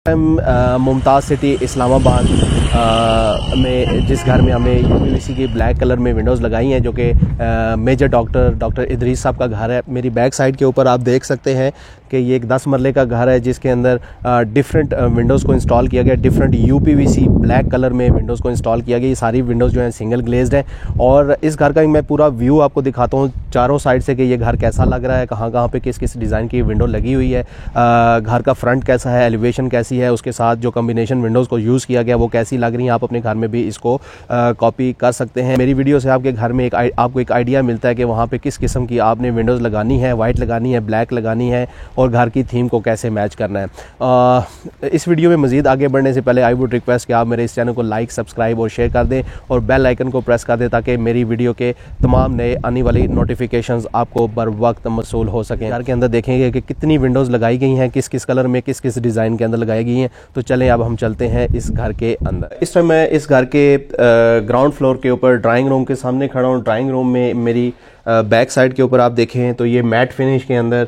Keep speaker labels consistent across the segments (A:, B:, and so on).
A: Mumtaz city Islamabad में जिस घर में हमने यूपीवीसी की ब्लैक कलर में विंडोज़ लगाई हैं, जो कि मेजर डॉक्टर इदरीस साहब का घर है। मेरी बैक साइड के ऊपर आप देख सकते हैं कि ये एक 10 मरले का घर है, जिसके अंदर डिफरेंट विंडोज़ को इंस्टॉल किया गया। डिफरेंट यूपीवीसी ब्लैक कलर में विंडोज़ को इंस्टॉल किया गया। ये सारी विंडोज़ जो हैं सिंगल ग्लेज्ड हैं। और इस घर का मैं पूरा व्यू आपको दिखाता हूँ चारों साइड से कि ये घर कैसा लग रहा है, कहाँ कहाँ पे किस किस डिज़ाइन की विंडो लगी हुई है, घर का फ्रंट कैसा है, एलिवेशन कैसी है, उसके साथ जो कम्बिनेशन विंडोज़ को यूज़ किया गया वो कैसी लग रही है। आप अपने घर में भी इसको कॉपी कर सकते हैं। मेरी वीडियो से आपके घर में आपको एक आइडिया मिलता है कि वहाँ पे किस किस्म की आपने विंडोज़ लगानी है, वाइट लगानी है, ब्लैक लगानी है, और घर की थीम को कैसे मैच करना है। इस वीडियो में मज़ीद आगे बढ़ने से पहले आई वुड रिक्वेस्ट कि आप मेरे इस चैनल को लाइक, सब्सक्राइब और शेयर कर दें और बेल आइकन को प्रेस कर दें, ताकि मेरी वीडियो के तमाम नए आने वाली नोटिफिकेशंस आपको बर वक्त मौसूल हो सकें। घर के अंदर देखेंगे कि कितनी विंडोज़ लगाई गई हैं, किस किस कलर में, किस किस डिज़ाइन के अंदर लगाई गई हैं। तो चलें अब हम चलते हैं इस घर के अंदर। इस टाइम मैं इस घर के ग्राउंड फ्लोर के ऊपर ड्राइंग रूम के सामने खड़ा हूँ। ड्राइंग रूम में मेरी बैक साइड के ऊपर आप देखें तो ये मैट फिनिश के अंदर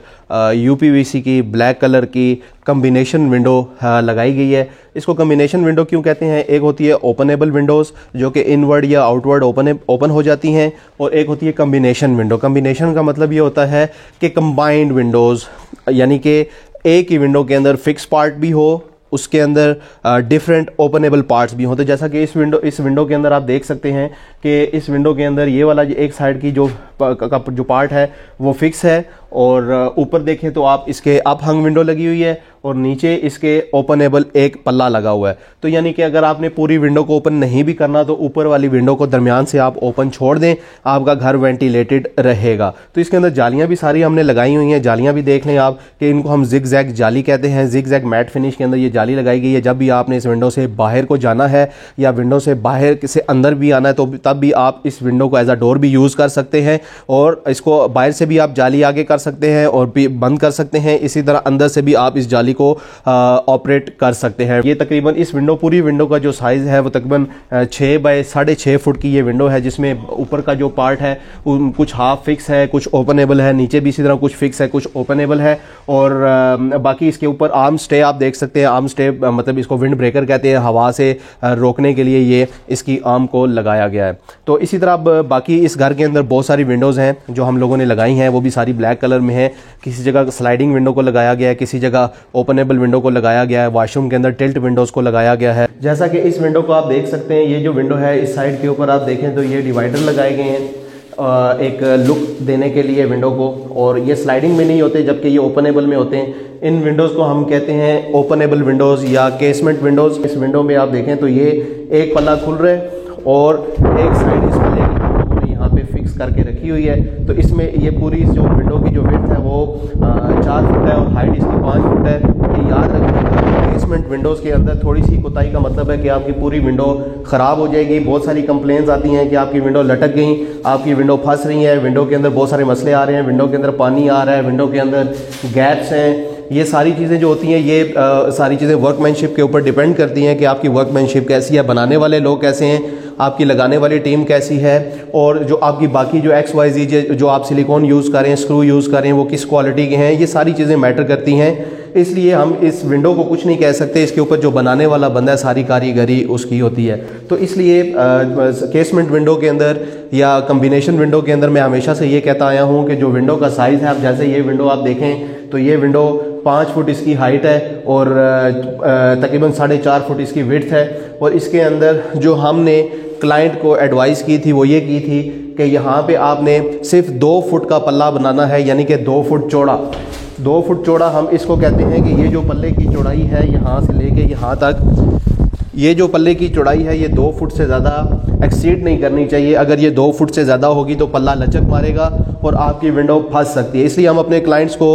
A: यूपीवीसी की ब्लैक कलर की कम्बिनेशन विंडो लगाई गई है। इसको कम्बिनेशन विंडो क्यों कहते हैं? एक होती है ओपनेबल विंडोज़ जो कि इनवर्ड या आउटवर्ड ओपन हो जाती हैं, और एक होती है कम्बिनेशन विंडो। कम्बिनेशन का मतलब ये होता है कि कंबाइंड विंडोज़, यानी कि एक ही विंडो के अंदर फिक्स पार्ट भी हो, उसके अंदर डिफरेंट ओपनेबल पार्ट्स भी होते हैं। जैसा कि इस विंडो के अंदर आप देख सकते हैं कि इस विंडो के अंदर ये वाला एक साइड की जो पार्ट है वो फिक्स है, और ऊपर देखें तो आप इसके अप हंग विंडो लगी हुई है और नीचे इसके ओपनेबल एक पल्ला लगा हुआ है। तो यानी कि अगर आपने पूरी विंडो को ओपन नहीं भी करना तो ऊपर वाली विंडो को दरमियान से आप ओपन छोड़ दें, आपका घर वेंटिलेटेड रहेगा। तो इसके अंदर जालियां भी सारी हमने लगाई हुई हैं। जालियां भी देख लें आप कि इनको हम जिग जैग जाली कहते हैं। जिग जैग मैट फिनिश के अंदर ये जाली लगाई गई है। जब भी आपने इस विंडो से बाहर को जाना है या विंडो से बाहर से अंदर भी आना है तो तब भी आप इस विंडो को एज अ डोर भी यूज़ कर सकते हैं, और इसको बाहर से भी आप जाली आगे कर सकते हैं और भी बंद कर सकते हैं। इसी तरह अंदर से भी आप इस जाली को ऑपरेट कर सकते हैं। ये तकरीबन इस पूरी विंडो का जो साइज़ है वो तकरीबन 6 बाय 6.5 फुट की ये विंडो है, जिसमें ऊपर का जो पार्ट है कुछ हाफ फिक्स है, कुछ ओपनेबल है, नीचे भी इसी तरह कुछ फिक्स है, कुछ ओपनेबल है, और बाकी इसके ऊपर आर्म स्टे आप देख सकते हैं। आर्म स्टे मतलब इसको विंड ब्रेकर कहते हैं, हवा से रोकने के लिए ये इसकी आर्म को लगाया गया है। तो इसी तरह बाकी इस घर के अंदर बहुत सारी विंडोज़ हैं जो हम लोगों ने लगाई हैं, वो भी सारी ब्लैक कलर में है। किसी जगह स्लाइडिंग विंडो को लगाया गया है, किसी जगह ओपनेबल विंडो को लगाया गया है, वॉशरूम के अंदर टिल्ट विंडोज़ को लगाया गया है। जैसा कि इस विंडो को आप देख सकते हैं, ये जो विंडो है इस साइड के ऊपर आप देखें तो ये डिवाइडर लगाए गए हैं एक लुक देने के लिए विंडो को, और ये स्लाइडिंग में नहीं होते जबकि ये ओपनेबल में होते हैं। इन विंडोज़ को हम कहते हैं ओपनेबल विंडोज़ या केसमेंट विंडोज़। इस विंडो में आप देखें तो ये एक पल्ला खुल रहा है और एक साइड इस पल्ले की यहाँ पे फिक्स करके रखी हुई है। तो इसमें ये पूरी जो विंडो की जो विड्थ है वो 4 फुट है और हाइट इसकी 5 फुट है। ये याद रखिएगा। बेसमेंट विंडोज़ के अंदर थोड़ी सी कोताही का मतलब है कि आपकी पूरी विंडो ख़राब हो जाएगी। बहुत सारी कंप्लेंट्स आती हैं कि आपकी विंडो लटक गई, आपकी विंडो फंस रही है, विंडो के अंदर बहुत सारे मसले आ रहे हैं, विंडो के अंदर पानी आ रहा है, विंडो के अंदर गैप्स हैं। ये सारी चीज़ें जो होती हैं ये सारी चीज़ें वर्कमैनशिप के ऊपर डिपेंड करती हैं कि आपकी वर्कमैनशिप कैसी है, बनाने वाले लोग कैसे हैं, आपकी लगाने वाली टीम कैसी है, और जो आपकी बाकी जो XYZ जो आप सिलिकॉन यूज़ करें, स्क्रू यूज़ करें, वो किस क्वालिटी के हैं। ये सारी चीज़ें मैटर करती हैं। इसलिए हम इस विंडो को कुछ नहीं कह सकते, इसके ऊपर जो बनाने वाला बंदा है सारी कारीगरी उसकी होती है। तो इसलिए केसमेंट विंडो के अंदर या कम्बिनेशन विंडो के अंदर मैं हमेशा से ये कहता आया हूँ कि जो विंडो का साइज़ है, आप जैसे ये विंडो आप देखें तो ये विंडो 5 फुट इसकी हाइट है और तकरीबन 4.5 फुट इसकी विड्थ है। और इसके अंदर जो हमने क्लाइंट को एडवाइस की थी वो ये की थी कि यहाँ पे आपने सिर्फ 2 फुट का पल्ला बनाना है, यानी कि 2 फुट चौड़ा। 2 फुट चौड़ा हम इसको कहते हैं कि ये जो पल्ले की चौड़ाई है यहाँ से लेके यहाँ तक, ये जो पल्ले की चौड़ाई है ये 2 फुट से ज़्यादा एक्सीड नहीं करनी चाहिए। अगर ये 2 फुट से ज़्यादा होगी तो पल्ला लचक मारेगा और आपकी विंडो फंस सकती है। इसलिए हम अपने क्लाइंट्स को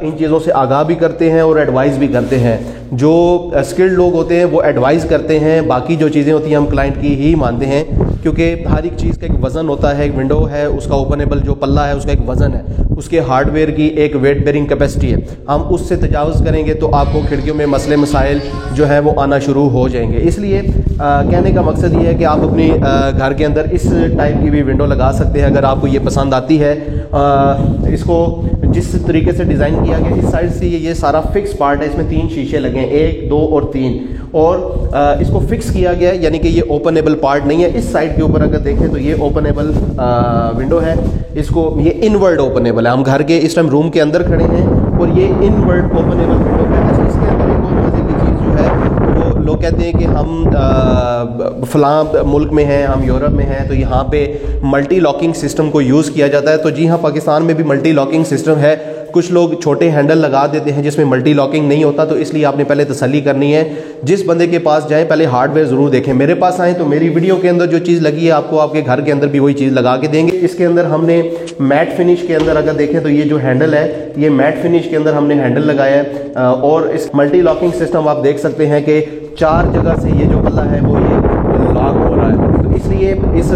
A: इन चीज़ों से आगाह भी करते हैं और एडवाइस भी करते हैं। जो स्किल्ड लोग होते हैं वो एडवाइस करते हैं, बाकी जो चीज़ें होती हैं हम क्लाइंट की ही मानते हैं, क्योंकि हर एक चीज़ का एक वज़न होता है। एक विंडो है, उसका ओपनेबल जो पल्ला है उसका एक वज़न है, उसके हार्डवेयर की एक वेट बेरिंग कैपेसिटी है। हम उससे तजावुज़ करेंगे तो आपको खिड़कियों में मसले मसाइल जो है वो आना शुरू हो जाएंगे। इसलिए कहने का मकसद ये है कि आप अपनी घर के अंदर इस टाइप की भी विंडो लगा सकते हैं अगर आपको ये पसंद आती है। इसको जिस तरीके से डिज़ाइन किया गया, इस साइड से ये सारा फिक्स पार्ट है, इसमें 3 शीशे लगे हैं, 1, 2 और 3, और इसको फिक्स किया गया है, यानी कि ये ओपनेबल पार्ट नहीं है। इस साइड के ऊपर अगर देखें तो ये ओपनेबल विंडो है, इसको ये इनवर्ड ओपनेबल है। हम घर के इस टाइम रूम के अंदर खड़े हैं और ये इनवर्ड ओपनेबल विंडो है। अच्छा, इसके अंदर एक और मजे की चीज़ जो है, वो लोग कहते हैं कि हम फलां मुल्क में हैं, हम यूरोप में हैं, तो यहाँ पे मल्टी लॉकिंग सिस्टम को यूज़ किया जाता है। तो जी हाँ, पाकिस्तान में भी मल्टी लॉकिंग सिस्टम है। कुछ लोग छोटे हैंडल लगा देते हैं जिसमें मल्टी लॉकिंग नहीं होता, तो इसलिए आपने पहले तसल्ली करनी है। जिस बंदे के पास जाएं पहले हार्डवेयर ज़रूर देखें। मेरे पास आएँ तो मेरी वीडियो के अंदर जो चीज़ लगी है आपको आपके घर के अंदर भी वही चीज़ लगा के देंगे। इसके अंदर हमने मैट फिनिश के अंदर अगर देखें तो ये जो हैंडल है, ये मैट फिनिश के अंदर हमने हैंडल लगाया है। और इस मल्टी लॉकिंग सिस्टम आप देख सकते हैं कि 4 जगह से ये जो पल्ला है वो ये लॉक हो रहा है। तो इसलिए इस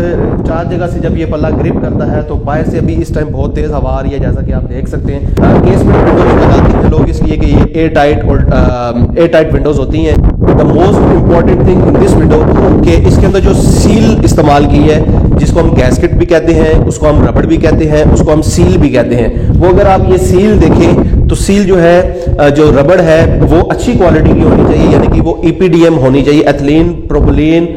A: 4 जगह से जब ये पल्ला ग्रिप करता है तो बाहर से अभी इस टाइम बहुत तेज़ हवा आ रही है, जैसा कि आप देख सकते हैं। केसमेंट विंडोज लगाते हैं लोग इसलिए कि ये एयर टाइट विंडोज होती हैं। The most important thing in this window कि इसके अंदर जो सील इस्तेमाल की है, जिसको हम गैस्केट भी कहते हैं, उसको हम रबड़ भी कहते हैं, उसको हम सील भी कहते हैं, वो अगर आप ये सील देखें तो सील जो है, जो रबड़ है वो अच्छी क्वालिटी की होनी चाहिए, यानी कि वो EPDM होनी चाहिए, एथिलीन प्रोपिलीन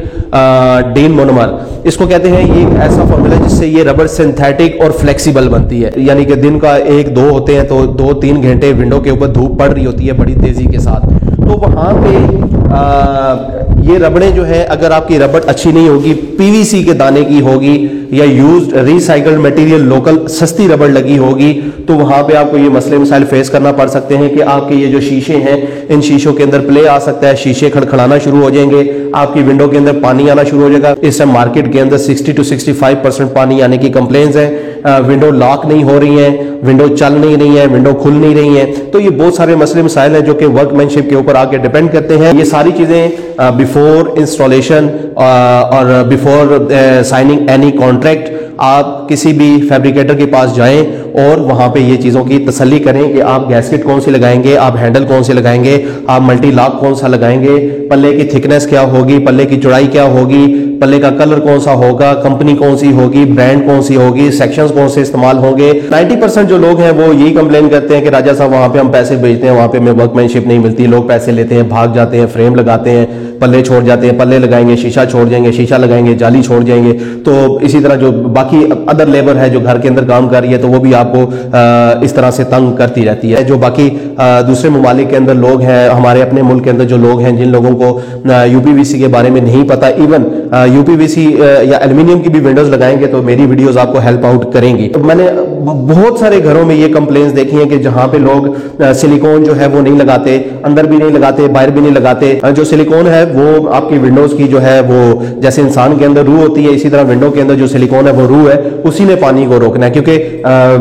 A: डीन मोनोमर इसको कहते हैं। ये एक ऐसा फॉर्मूला है जिससे ये रबड़ सिंथेटिक और फ्लेक्सिबल बनती है, यानी कि दिन का 1-2 होते हैं तो 2-3 घंटे विंडो के ऊपर धूप पड़ रही होती है बड़ी तेजी के साथ, तो वहां पे ये रबड़ें जो है, अगर आपकी रबड़ अच्छी नहीं होगी, PVC के दाने की होगी या यूज्ड रिसाइकल्ड मटेरियल लोकल सस्ती रबड़ लगी होगी, तो वहां पे आपको ये मसले मसाइल फेस करना पड़ सकते हैं कि आपके ये जो शीशे हैं, इन शीशों के अंदर प्ले आ सकता है, शीशे खड़खड़ाना शुरू हो जाएंगे, आपकी विंडो के अंदर पानी आना शुरू हो जाएगा। इस टाइम मार्केट के अंदर 60 to 65% पानी आने की कंप्लेंट्स हैं। विंडो लॉक नहीं हो रही है, विंडो चल नहीं रही है, विंडो खुल नहीं रही है, तो ये बहुत सारे मसले मसाइल हैं जो कि वर्कमैनशिप के ऊपर आके डिपेंड करते हैं। ये सारी चीजें बिफोर इंस्टॉलेशन और बिफोर साइनिंग एनी कॉन्ट्रैक्ट आप किसी भी फैब्रिकेटर के पास जाएं और वहां पे ये चीज़ों की तसल्ली करें कि आप गैस्केट कौन सी लगाएंगे, आप हैंडल कौन से लगाएंगे, आप मल्टी लॉक कौन सा लगाएंगे, पल्ले की थिकनेस क्या होगी, पल्ले की चौड़ाई क्या होगी, पल्ले का कलर कौन सा होगा, कंपनी कौन सी होगी, ब्रांड कौन सी होगी, सेक्शंस कौन से इस्तेमाल होंगे। 90% जो लोग हैं वो यही कंप्लेन करते हैं कि राजा साहब वहां पे हम पैसे भेजते हैं, वहां पे हमें वर्कमैनशिप नहीं मिलती, लोग पैसे लेते हैं, भाग जाते हैं, फ्रेम लगाते हैं, पल्ले छोड़ जाते हैं, पल्ले लगाएंगे, शीशा छोड़ जाएंगे, शीशा लगाएंगे, जाली छोड़ जाएंगे। तो इसी तरह जो बाकी अदर लेबर है जो घर के अंदर काम कर रही है, तो वो भी आपको इस तरह से तंग करती रहती है। जो बाकी दूसरे ममालिक के अंदर लोग हैं, हमारे अपने मुल्क के अंदर जो लोग हैं, जिन लोगों को UPVC के बारे में नहीं पता, इवन UPVC या एल्यूमिनियम की भी विंडोज लगाएंगे तो मेरी वीडियोस आपको हेल्प आउट करेंगी। तो मैंने बहुत सारे घरों में ये कंप्लेंट्स देखी हैं कि जहां पे लोग सिलिकॉन जो है वो नहीं लगाते, अंदर भी नहीं लगाते, बाहर भी नहीं लगाते। जो सिलिकॉन है वो आपकी विंडोज की जो है वो जैसे इंसान के अंदर रूह होती है, इसी तरह विंडो के अंदर जो सिलिकॉन है वो रूह है, उसी ने पानी को रोकना है। क्योंकि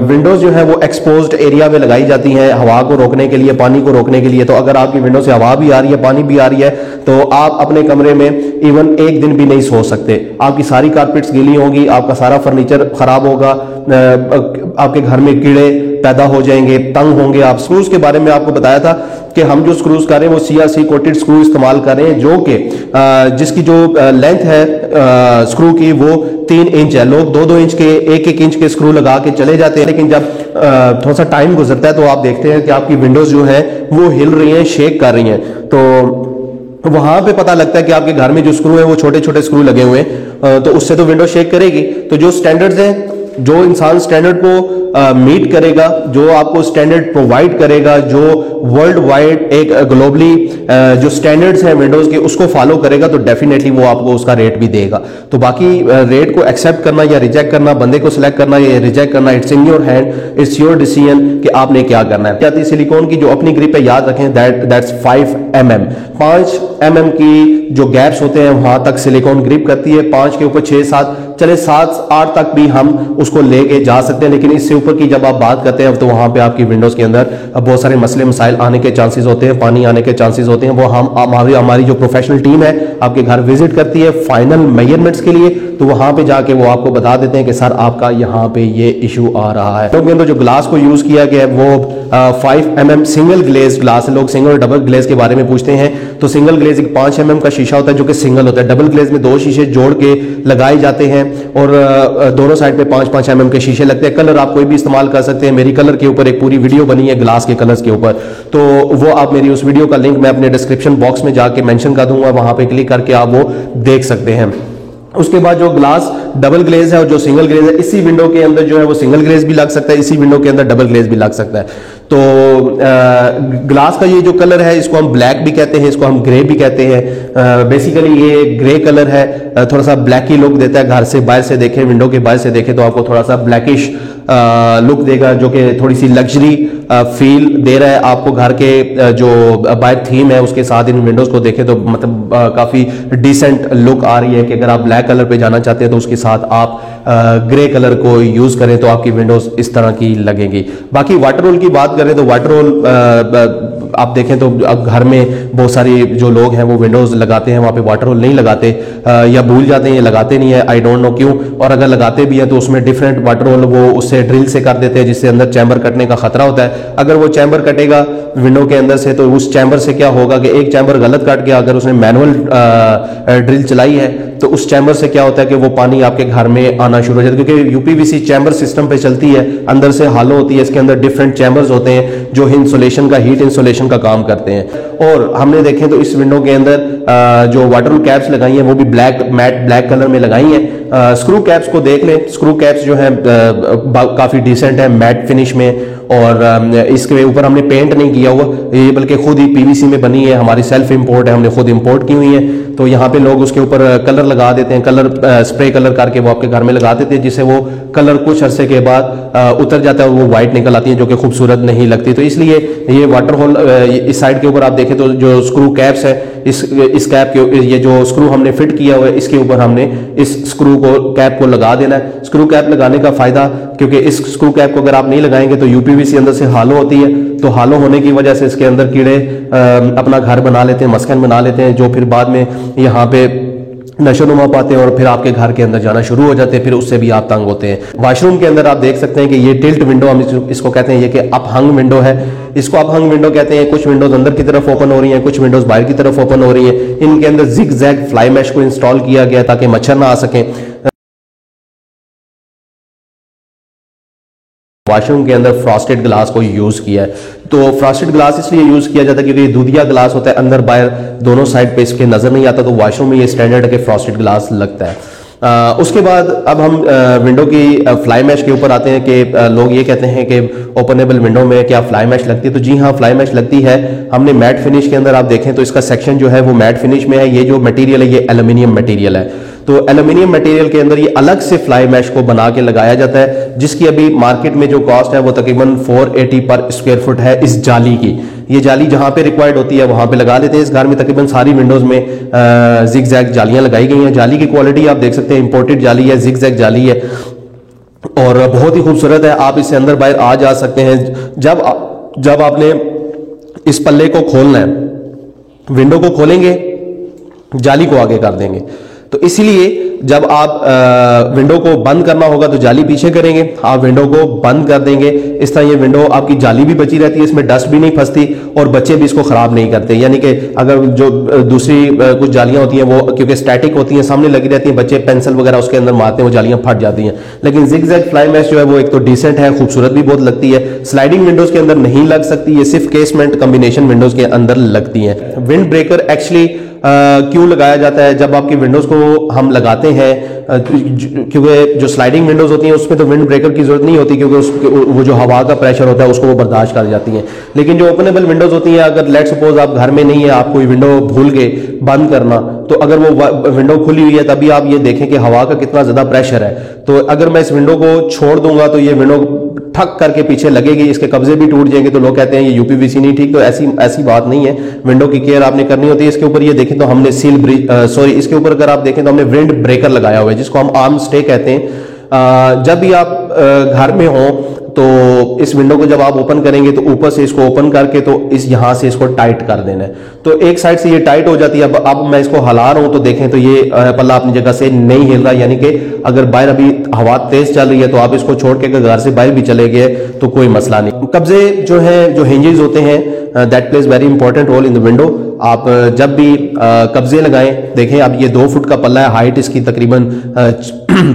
A: विंडोज जो है वो एक्सपोज्ड एरिया में लगाई जाती हैं हवा को रोकने के लिए, पानी को रोकने के लिए। तो अगर आपकी विंडो से हवा भी आ रही है, पानी भी आ रही है, तो आप अपने कमरे में इवन एक दिन भी नहीं सो सकते। आपकी सारी कारपेट्स गीली होंगी, आपका सारा फर्नीचर खराब होगा, आपके घर में कीड़े पैदा हो जाएंगे, तंग होंगे आप। स्क्रूज के बारे में आपको बताया था कि हम जो स्क्रूज कर रहे हैं वो CRC कोटेड स्क्रू इस्तेमाल कर रहे हैं, जो कि जिसकी जो लेंथ है स्क्रू की वो 3 इंच है। लोग 2-2 इंच के 1-1 इंच के स्क्रू लगा के चले जाते हैं, लेकिन जब थोड़ा सा टाइम गुजरता है तो आप देखते हैं कि आपकी विंडोज जो है वो हिल रही हैं, शेक कर रही हैं। तो वहां पे पता लगता है कि आपके घर में जो स्क्रू है वो छोटे छोटे स्क्रू लगे हुए हैं, तो उससे तो विंडो शेक करेगी। तो जो स्टैंडर्ड्स हैं, जो इंसान स्टैंडर्ड को मीट करेगा, जो आपको स्टैंडर्ड प्रोवाइड करेगा, जो वर्ल्ड वाइड एक ग्लोबली जो स्टैंडर्ड्स हैं विंडोज के उसको फॉलो करेगा, तो डेफिनेटली वो आपको उसका रेट भी देगा। तो बाकी रेट को एक्सेप्ट करना या रिजेक्ट करना, बंदे को सिलेक्ट करना या रिजेक्ट करना, it's in your hand, it's your decision कि आपने क्या करना है। क्या सिलिकॉन की जो अपनी ग्रिप है, याद रखें दैट्स 5 mm। 5 mm की जो गैप्स होते हैं वहां तक सिलिकॉन ग्रिप करती है। 5 के ऊपर 6-7 चले 7-8 तक भी हम उसको लेके जा सकते हैं, लेकिन इससे ऊपर की जब आप बात करते हैं तो वहां पे आपकी विंडोज के अंदर बहुत सारे मसले मसाइल आने के चांसेस होते हैं, पानी आने के चांसेस होते हैं। वो हमारी जो प्रोफेशनल टीम है आपके घर विजिट करती है फाइनल मेजरमेंट्स के लिए। तो वहाँ पे जाके वो आपको बता देते हैं कि सर आपका यहाँ पे ये इशू आ रहा है। क्योंकि अंदर जो ग्लास को यूज़ किया गया है वो 5 mm सिंगल ग्लेज ग्लास है। लोग सिंगल और डबल ग्लेज के बारे में पूछते हैं, तो सिंगल ग्लेज एक 5 mm का शीशा होता है जो कि सिंगल होता है। डबल ग्लेज में 2 शीशे जोड़ के लगाए जाते हैं और दोनों साइड पे 5-5 mm के शीशे लगते हैं। कलर आप कोई भी इस्तेमाल कर सकते हैं। मेरी कलर के ऊपर एक पूरी वीडियो बनी है ग्लास के कलर्स के ऊपर, तो वो आप मेरी उस वीडियो का लिंक मैं अपने डिस्क्रिप्शन बॉक्स में जाके मेंशन कर दूंगा, वहां पे क्लिक करके आप वो देख सकते हैं। उसके बाद जो ग्लास डबल ग्लेज है और जो सिंगल ग्लेज है, इसी विंडो के अंदर जो है वो सिंगल ग्लेज भी लग सकता है, इसी विंडो के अंदर डबल ग्लेज भी लग सकता है। तो ग्लास का ये जो कलर है इसको हम ब्लैक भी कहते हैं, इसको हम ग्रे भी कहते हैं। बेसिकली ये ग्रे कलर है, थोड़ा सा ब्लैक ही लुक देता है। घर से बाहर से देखें, विंडो के बाहर से देखें तो आपको थोड़ा सा ब्लैकिश लुक देगा, जो कि थोड़ी सी लग्जरी फील दे रहा है आपको। घर के जो बाहर थीम है उसके साथ इन विंडोज को देखें तो मतलब काफी डिसेंट लुक आ रही है कि अगर आप ब्लैक कलर पे जाना चाहते हैं तो उसके साथ आप ग्रे कलर को यूज करें तो आपकी विंडोज इस तरह की लगेंगी। बाकी वाटर रोल की बात करें तो वाटर रोल आप देखें तो अब घर में बहुत सारी जो लोग हैं वो विंडोज लगाते हैं, वहां पे वाटर रोल नहीं लगाते या भूल जाते हैं, ये लगाते नहीं है, आई डोंट नो क्यों। और अगर लगाते भी हैं तो उसमें डिफरेंट वाटर रोल वो उससे ड्रिल से कर देते हैं, जिससे अंदर चैम्बर कटने का खतरा होता है। अगर वो चैम्बर कटेगा विंडो के अंदर से तो उस चैम्बर से क्या होगा कि एक चैम्बर गलत कट गया, अगर उसने मैनुअल ड्रिल चलाई है तो उस चैम्बर से क्या होता है कि वो पानी आपके घर में आना शुरू हो जाता है। क्योंकि यूपीवीसी चैम्बर सिस्टम पे चलती है, अंदर से हालो होती है, इसके अंदर डिफरेंट चैम्बर्स होते हैं जो इंसुलेशन का हीट इंसुलेशन का काम करते हैं। और हमने देखें तो इस विंडो के अंदर जो वाटर कैप्स लगाई हैं वो भी ब्लैक मैट ब्लैक कलर में लगाई हैं। स्क्रू कैप्स को देख लें, स्क्रू कैप्स जो है काफी डिसेंट है, मैट फिनिश में, और इसके ऊपर हमने पेंट नहीं किया हुआ ये, बल्कि खुद ही पीवीसी में बनी है, हमारी सेल्फ इंपोर्ट है, हमने खुद इंपोर्ट की हुई है। तो यहाँ पे लोग उसके ऊपर कलर लगा देते हैं, कलर स्प्रे कलर करके वो आपके घर में लगा देते हैं, जिससे वो कलर कुछ अरसे के बाद उतर जाता है और वो व्हाइट निकल आती है जो कि खूबसूरत नहीं लगती। तो इसलिए ये वाटर होल इस साइड के ऊपर आप देखें तो जो स्क्रू कैप्स है, इस कैप के ये जो स्क्रू हमने फिट किया हुआ है इसके ऊपर हमने इस स्क्रू को कैप को लगा देना है। स्क्रू कैप लगाने का फायदा, क्योंकि इस स्क्रू कैप को अगर आप नहीं लगाएंगे तो यूपीवीसी अंदर से हालो होती है, तो हालो होने की वजह से इसके अंदर कीड़े अपना घर बना लेते हैं, मस्कन बना लेते हैं, जो फिर बाद में यहाँ पे नशोनुमा पाते हैं और फिर आपके घर के अंदर जाना शुरू हो जाते हैं, फिर उससे भी आप तंग होते हैं। वॉशरूम के अंदर आप देख सकते हैं कि ये टिल्ट विंडो हम इसको कहते हैं, ये कि अपहंग विंडो है, इसको अपहंग विंडो कहते हैं। कुछ विंडोज अंदर की तरफ ओपन हो रही हैं, कुछ विंडोज बाहर की तरफ ओपन हो रही हैं। इनके अंदर जिग जैग फ्लाई मैश को इंस्टॉल किया गया ताकि मच्छर ना आ सकें। वॉशरूम के अंदर फ्रॉस्टेड ग्लास को यूज किया है, तो फ्रॉस्टेड ग्लास इसलिए यूज किया जाता है क्योंकि दूधिया ग्लास होता है, अंदर बाहर दोनों साइड पे इसके नजर नहीं आता, तो वॉशरूम में ये स्टैंडर्ड के फ्रॉस्टेड ग्लास लगता है। उसके बाद अब हम विंडो की फ्लाई मैश के ऊपर आते हैं कि लोग ये कहते हैं कि ओपनेबल विंडो में क्या फ्लाई मैश लगती है, तो जी हाँ फ्लाई मैश लगती है। हमने मैट फिनिश के अंदर आप देखें तो इसका सेक्शन जो है वो मैट फिनिश में है। ये जो मटेरियल है ये एल्यूमिनियम मटेरियल है, तो एल्यूमिनियम मटेरियल के अंदर ये अलग से फ्लाई मैश को बना के लगाया जाता है, जिसकी अभी मार्केट में जो कॉस्ट है वो तकरीबन 480 पर स्क्वायर फुट है इस जाली की। ये जाली जहां पे रिक्वायर्ड होती है वहां पे लगा देते हैं। इस घर में तकरीबन सारी विंडोज में जिग जैग जालियां लगाई गई हैं। जाली की क्वालिटी आप देख सकते हैं, इंपोर्टेड जाली है, जिग जैग जाली है और बहुत ही खूबसूरत है। आप इससे अंदर बाहर आ जा सकते हैं। जब आपने इस पल्ले को खोलना है, विंडो को खोलेंगे, जाली को आगे कर देंगे, तो इसीलिए जब आप विंडो को बंद करना होगा तो जाली पीछे करेंगे, आप विंडो को बंद कर देंगे। इस तरह ये विंडो आपकी जाली भी बची रहती है, इसमें डस्ट भी नहीं फंसती और बच्चे भी इसको खराब नहीं करते। यानी कि अगर जो दूसरी कुछ जालियां होती हैं वो क्योंकि स्टैटिक होती हैं, सामने लगी रहती हैं, बच्चे पेंसिल वगैरह उसके अंदर मारते हैं, वो जालियां फट जाती हैं। लेकिन जिग जैग फ्लाई मैश जो है वो एक तो डिसेंट है, खूबसूरत भी बहुत लगती है। स्लाइडिंग विंडोज के अंदर नहीं लग सकती, ये सिर्फ केसमेंट कॉम्बिनेशन विंडोज के अंदर लगती है। विंड ब्रेकर एक्चुअली क्यों लगाया जाता है? जब आपकी विंडोज को हम लगाते हैं, क्योंकि जो स्लाइडिंग विंडोज होती हैं उसमें तो विंड ब्रेकर की जरूरत नहीं होती, क्योंकि वो जो हवा का प्रेशर होता है उसको वो बर्दाश्त कर जाती हैं। लेकिन जो ओपनेबल विंडोज होती हैं, अगर लेट सपोज आप घर में नहीं है, आप कोई विंडो भूल गए बंद करना, तो अगर वो विंडो खुली हुई है तभी आप ये देखें कि हवा का कितना ज्यादा प्रेशर है। तो अगर मैं इस विंडो को छोड़ दूंगा तो ये विंडो ठक करके पीछे लगेगी, इसके कब्जे भी टूट जाएंगे। तो लोग कहते हैं ये यूपीवीसी नहीं ठीक, तो ऐसी बात नहीं है। विंडो की केयर आपने करनी होती है। इसके ऊपर ये देखें तो हमने इसके ऊपर अगर आप देखें तो हमने विंड ब्रेकर लगाया हुआ है, जिसको हम आर्म स्टे कहते हैं। जब भी आप घर में हो तो इस विंडो को जब आप ओपन करेंगे तो ऊपर से इसको ओपन करके तो इस यहां से इसको टाइट कर देना है। तो एक साइड से ये टाइट हो जाती है। अब मैं इसको हिला रहा हूं तो देखें तो ये पल्ला अपनी जगह से नहीं हिल रहा, यानी कि अगर बाहर अभी हवा तेज चल रही है तो आप इसको छोड़ के घर से बाहर भी चले गए तो कोई मसला नहीं। कब्जे जो है, जो हिंजेस होते हैं, that plays very important role in the window. आप जब भी कब्जे लगाएं, देखें अब ये 2 फुट का पल्ला है, हाइट इसकी तकरीबन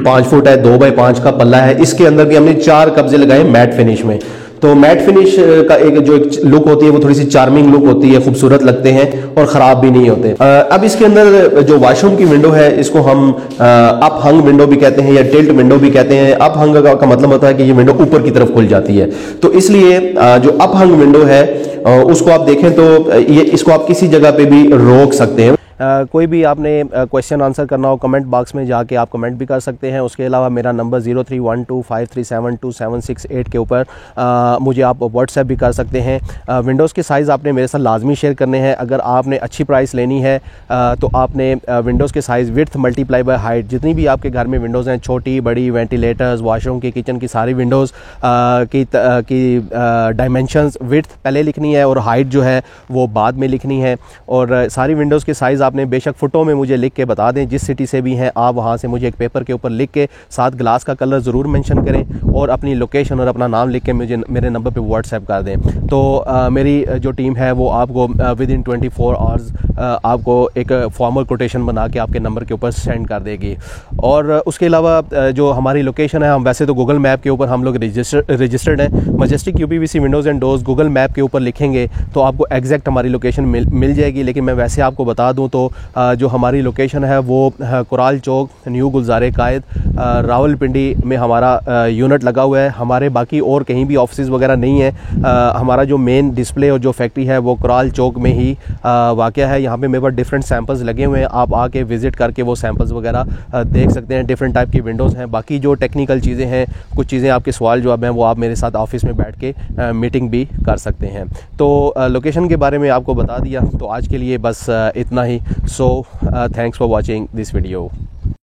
A: 5 फुट है, 2x5 का पल्ला है। इसके अंदर भी हमने 4 कब्जे लगाए मैट फिनिश में। तो मैट फिनिश का एक जो एक लुक होती है वो थोड़ी सी चार्मिंग लुक होती है, खूबसूरत लगते हैं और ख़राब भी नहीं होते। अब इसके अंदर जो वॉशरूम की विंडो है इसको हम अप हंग विंडो भी कहते हैं या टिल्ट विंडो भी कहते हैं। अप हंग का मतलब होता है कि ये विंडो ऊपर की तरफ खुल जाती है, तो इसलिए जो अप हंग विंडो है उसको आप देखें तो ये इसको आप किसी जगह पे भी रोक सकते हैं। कोई भी आपने क्वेश्चन आंसर करना हो कमेंट बॉक्स में जाके आप कमेंट भी कर सकते हैं। उसके अलावा मेरा नंबर 0312537278 के ऊपर मुझे आप व्हाट्सएप भी कर सकते हैं। विंडोज़ के साइज़ आपने मेरे साथ लाजमी शेयर करने हैं। अगर आपने अच्छी प्राइस लेनी है तो आपने विंडोज़ के size width multiply by height, जितनी भी आपके घर में विंडोज़ हैं, छोटी बड़ी, वेंटिलेटर्स, वॉशरूम की, किचन की सारी विंडोज़ की डायमेंशंस, विड्थ पहले लिखनी है और हाइट जो है वो बाद में लिखनी है। और सारी विंडोज़ के साइज़ आपने बेशक फुटों में मुझे लिख के बता दें, जिस सिटी से भी हैं आप वहाँ से मुझे एक पेपर के ऊपर लिख के साथ ग्लास का कलर ज़रूर मेंशन करें और अपनी लोकेशन और अपना नाम लिख के मुझे मेरे नंबर पे व्हाट्सएप कर दें। तो मेरी जो टीम है वो आपको विद इन 24 आवर्स आपको एक फॉर्मल कोटेशन बना के आपके नंबर के ऊपर सेंड कर देगी। और उसके अलावा जो हमारी लोकेशन है, हम वैसे तो गूगल मैप के ऊपर हम लोग रजिस्टर्ड हैं। Majestic UPVC Windows and doors Google map के ऊपर लिखेंगे तो आपको एग्जैक्ट हमारी लोकेशन मिल जाएगी। लेकिन मैं वैसे आपको बता दूँ तो जो हमारी लोकेशन है वो कुराल चौक, न्यू गुलज़ारे कायद, रावलपिंडी में हमारा यूनिट लगा हुआ है। हमारे बाकी और कहीं भी ऑफिस वगैरह नहीं है। हमारा जो मेन डिस्प्ले और जो फैक्ट्री है वो कुराल चौक में ही वाक़या है। यहाँ पे मेरे पास डिफरेंट सैंपल्स लगे हुए हैं, आप आके विज़िट करके वो सैंपल्स वगैरह देख सकते हैं। डिफरेंट टाइप की विंडोज़ हैं। बाकी जो टेक्निकल चीज़ें हैं, कुछ चीज़ें आपके सवाल जवाब हैं, वो आप मेरे साथ ऑफिस में बैठ के मीटिंग भी कर सकते हैं। तो लोकेशन के बारे में आपको बता दिया, तो आज के लिए बस इतना ही। So thanks for watching this video.